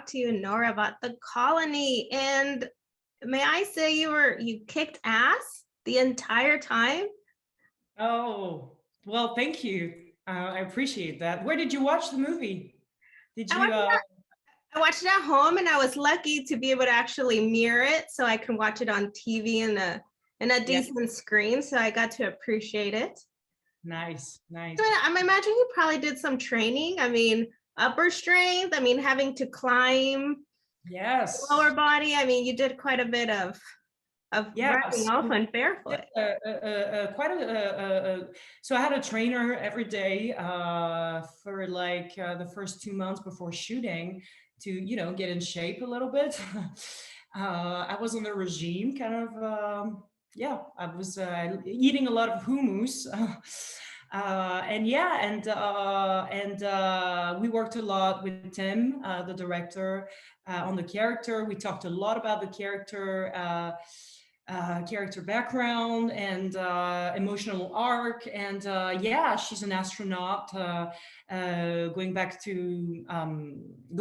talk to you, Nora, about the colony. And may I say you kicked ass the entire time? Oh, well, thank you. I appreciate that. Where did you watch the movie? Did I you? watched, I watched it at home, and I was lucky to be able to actually mirror it so I can watch it on TV in a Yeah. decent screen. So I got to appreciate it. Nice, nice. So I'm imagining you probably did some training. I mean, upper strength. I mean, having to climb Yes. lower body. I mean, you did quite a bit of Yeah. running off on barefoot. Quite so I had a trainer every day for like the first 2 months before shooting to, get in shape a little bit. I was on a regime kind of, yeah, I was eating a lot of hummus. And we worked a lot with Tim, the director, on the character. We talked a lot about the character background and emotional arc. And yeah, she's an astronaut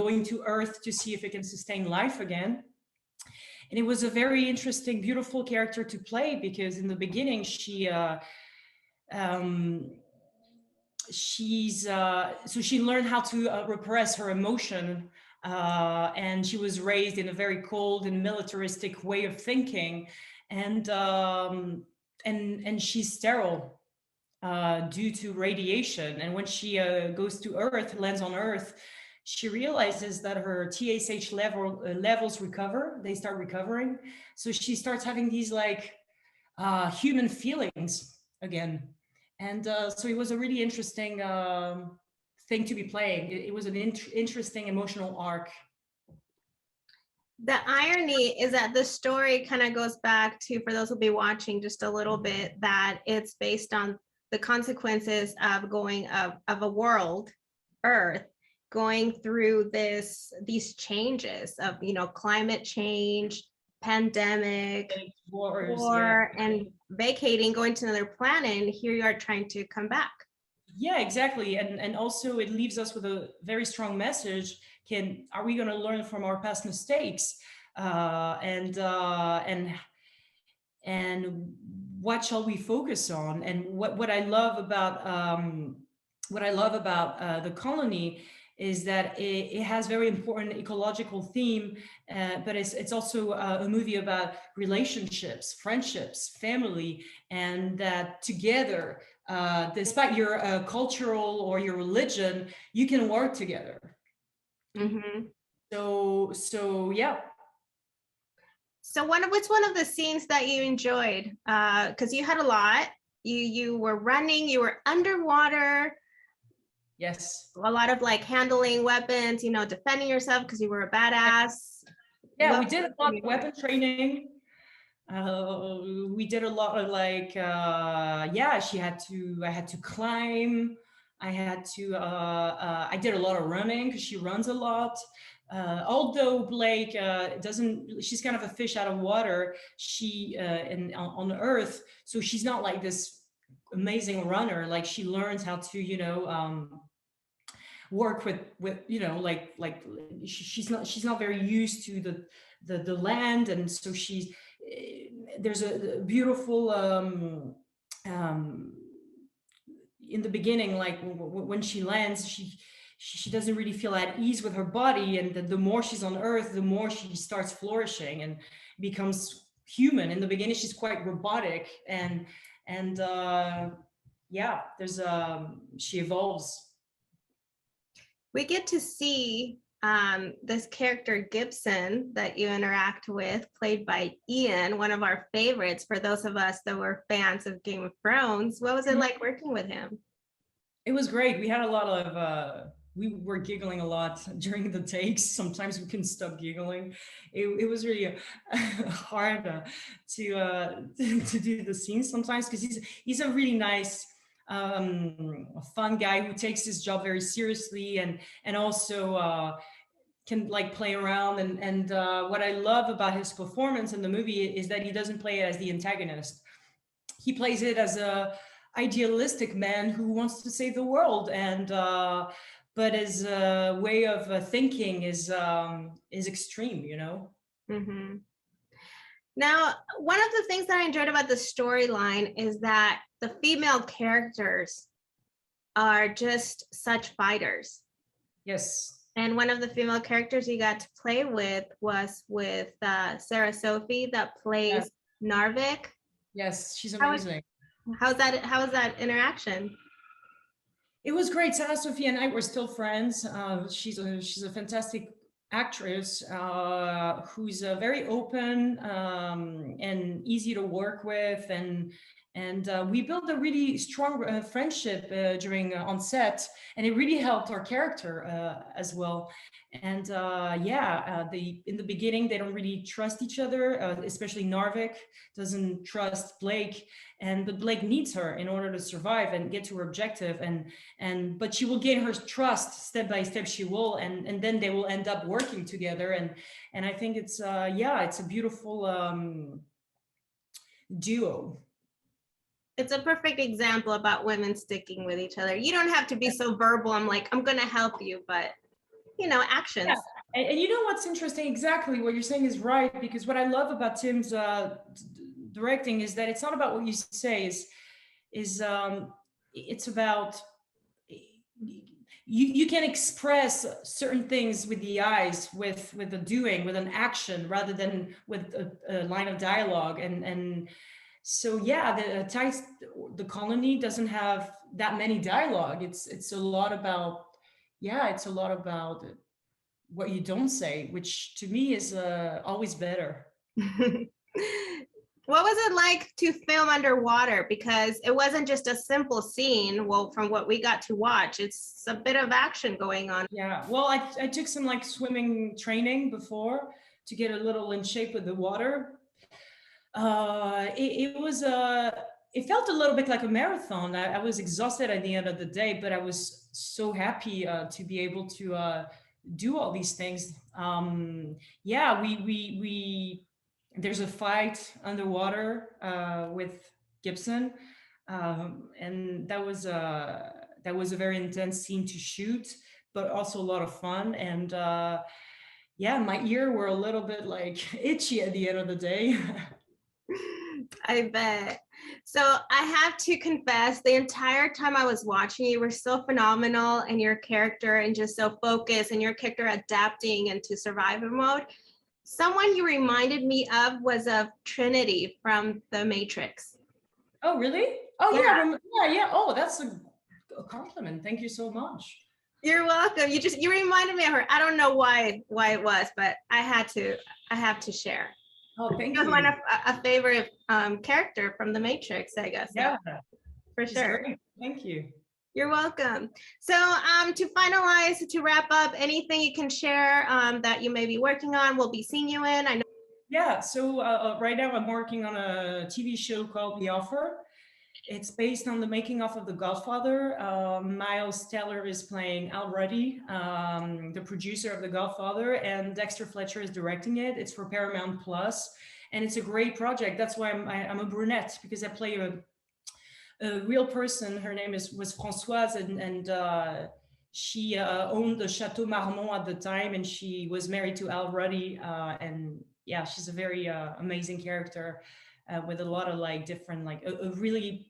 going to Earth to see if it can sustain life again. And it was a very interesting, beautiful character to play because in the beginning she learned how to repress her emotion, and she was raised in a very cold and militaristic way of thinking, and she's sterile due to radiation. And when she goes to Earth, lands on Earth, she realizes that her TSH levels recover. They start recovering, so she starts having these like human feelings again. And so it was a really interesting thing to be playing. It was an interesting emotional arc. The irony is that the story kind of goes back to, for those who'll be watching just a little bit, that it's based on the consequences of of a world, Earth, going through these changes of, climate change, pandemic, Wars, war, yeah. and vacating, going to another planet, and here you are trying to come back. Yeah, exactly. And also it leaves us with a very strong message. Are we going to learn from our past mistakes? And what shall we focus on? And what I love about the colony is that it has very important ecological theme, but it's also a movie about relationships, friendships, family, and that together, despite your cultural or your religion, you can work together. Mm-hmm. So yeah. So what's one of the scenes that you enjoyed? Because you had a lot. You were running, you were underwater. Yes. A lot of like handling weapons, defending yourself because you were a badass. Yeah, we did a lot of weapon training. We did a lot of like, yeah, I had to climb. I did a lot of running because she runs a lot. Although Blake she's kind of a fish out of water. On Earth, so she's not like this amazing runner. Like she learns how to, work with like she's not very used to the land, and so there's a beautiful in the beginning, like when she lands, she doesn't really feel at ease with her body, and the more she's on Earth, the more she starts flourishing and becomes human. In the beginning she's quite robotic, and yeah, she evolves. We get to see this character Gibson that you interact with, played by Iain, one of our favorites for those of us that were fans of Game of Thrones. What was it like working with him? It was great. We had a lot of we were giggling a lot during the takes. Sometimes we couldn't stop giggling. It was really hard to do the scenes sometimes, because he's a really nice, fun guy who takes his job very seriously, and also can like play around. And what I love about his performance in the movie is that he doesn't play it as the antagonist. He plays it as a idealistic man who wants to save the world, and but his way of thinking is extreme, you know. Mm-hmm. Now, one of the things that I enjoyed about the storyline is that the female characters are just such fighters. Yes. And one of the female characters you got to play with was with Sarah-Sofie that plays Narvik. Yes, she's How was, amazing. how's that interaction? It was great. Sarah-Sofie and I were still friends. She's a fantastic actress who's very open and easy to work with, and we built a really strong friendship during on set, and it really helped our character as well. And in the beginning they don't really trust each other, especially Narvik doesn't trust Blake, but Blake needs her in order to survive and get to her objective, but she will gain her trust step by step. She will, and then they will end up working together, and I think it's it's a beautiful duo. It's a perfect example about women sticking with each other. You don't have to be so verbal. I'm like, I'm gonna help you, but actions. Yeah. And you know what's interesting? Exactly what you're saying is right, because what I love about Tim's directing is that it's not about what you say, it's about you can express certain things with the eyes, with the doing, with an action, rather than with a line of dialogue. And so the colony doesn't have that many dialogue. It's a lot about what you don't say, which to me is always better. What was it like to film underwater? Because it wasn't just a simple scene. Well, from what we got to watch, it's a bit of action going on. Yeah, well, I took some like swimming training before to get a little in shape with the water. It felt a little bit like a marathon. I was exhausted at the end of the day, but I was so happy to be able to do all these things. We there's a fight underwater with Gibson, and that was a very intense scene to shoot, but also a lot of fun. And my ear were a little bit like itchy at the end of the day. I bet. So I have to confess, the entire time I was watching, you were so phenomenal, and your character and just so focused, and your character adapting into survival mode. Someone you reminded me of was of Trinity from The Matrix. Oh, really? Oh, yeah. Oh, that's a compliment. Thank you so much. You're welcome. You reminded me of her. I don't know why it was, but I have to share. Oh, thank you. you. One of a favorite character from The Matrix, I guess. Yeah, for sure. Great. Thank you. You're welcome. So to finalize, to wrap up, anything you can share that you may be working on, we'll be seeing you in. I know. Yeah, so right now I'm working on a TV show called The Offer. It's based on the making of The Godfather. Miles Teller is playing Al Ruddy, the producer of The Godfather, and Dexter Fletcher is directing it. It's for Paramount Plus, and it's a great project. That's why I'm a brunette, because I play a real person. Her name was Françoise, and she owned the Chateau Marmont at the time, and she was married to Al Ruddy, and yeah, she's a very amazing character with a lot of like different, like a really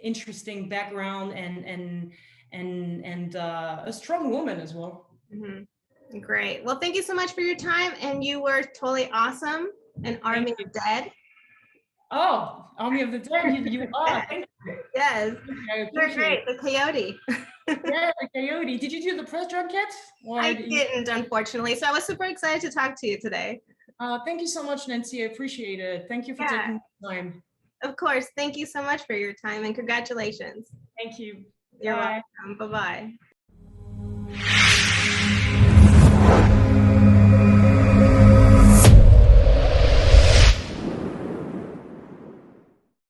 interesting background and a strong woman as well. Mm-hmm. Great. Well, thank you so much for your time, and you were totally awesome. An Army of Dead. Oh, Army of the Dead, you are. Thank you. Yes, you're great. The coyote. Yeah, the coyote. Did you do the press junket? I didn't, unfortunately. So I was super excited to talk to you today. Thank you so much, Nancy. I appreciate it. Thank you for taking the time. Of course. Thank you so much for your time, and congratulations. Thank you. You're welcome. Bye-bye.